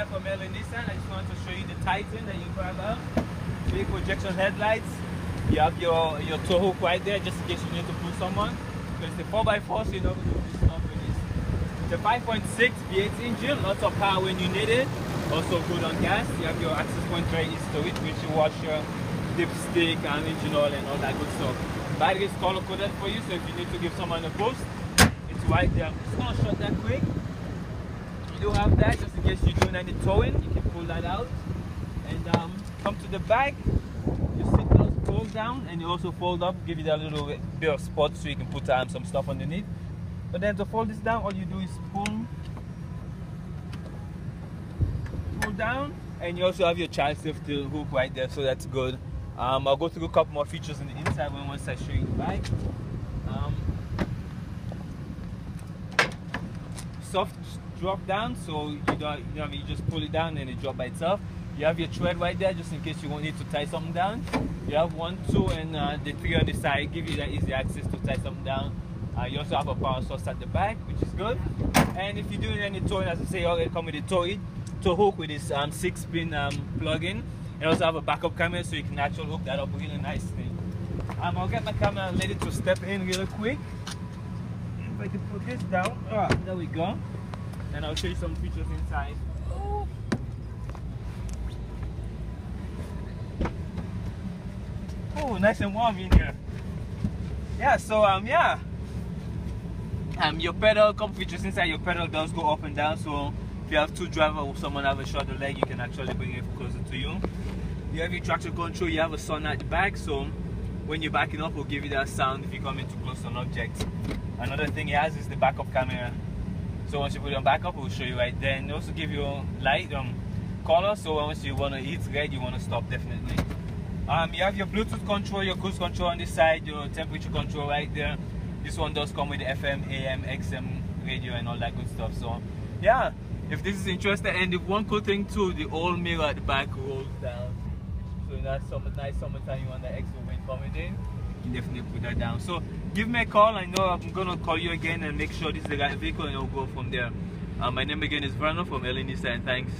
here from LA Nissan. I just wanted to show you the Titan that you grab out. Big projection headlights. You have your tow hook right there just in case you need to pull someone. Because the 4x4, so you're not going to do this stuff with this. It's a 5.6 V8 engine, lots of power when you need it. Also good on gas. You have your access point very easy to it, which you washer, dipstick, and engine oil and all that good stuff. Battery is color coded for you, so if you need to give someone a boost, it's right there. I'm just going to shut that quick. You do have that just in case you're doing any towing. You can pull that out. And come to the back. Your seat belts fold down and you also fold up, give you that little bit of spot so you can put some stuff underneath. But then to fold this down, all you do is pull down, and you also have your child safety hook right there, so that's good. I'll go through a couple more features on the inside once I show you the back. Soft drop down, so you just pull it down and it drop by itself. You have your tread right there just in case you won't need to tie something down. You have 1, 2, and the 3 on the side give you that easy access to tie something down. You also have a power source at the back, which is good. And if you're doing any towing, as I say, already come with a tow hook with this 6-pin plug-in. And also have a backup camera so you can actually hook that up really nicely. I'll get my camera ready to step in really quick. If I can put this down, there we go. And I'll show you some features inside. Oh, nice and warm in here. Yeah, so your pedal, couple features inside. Your pedal does go up and down, so if you have 2 drivers or someone have a shorter leg, you can actually bring it closer to you. You have your traction control. You have a sun at the back, so when you're backing up, it'll give you that sound if you come in too close to an object. Another thing it has is the backup camera. So once you put it on backup, it will show you right there. And also give you light color, so once you want to hit red, you want to stop definitely. You have your Bluetooth control, your cruise control on this side, your temperature control right there. This one does come with the FM, AM, XM radio and all that good stuff. So yeah, if this is interesting, and the one cool thing too, the old mirror at the back rolls down. So that's nice summertime, you want that extra wind coming in, you definitely put that down. So give me a call. I know I'm gonna call you again and make sure this is the right vehicle, and I'll go from there. My name again is Vernon from LA Nissan. Thanks.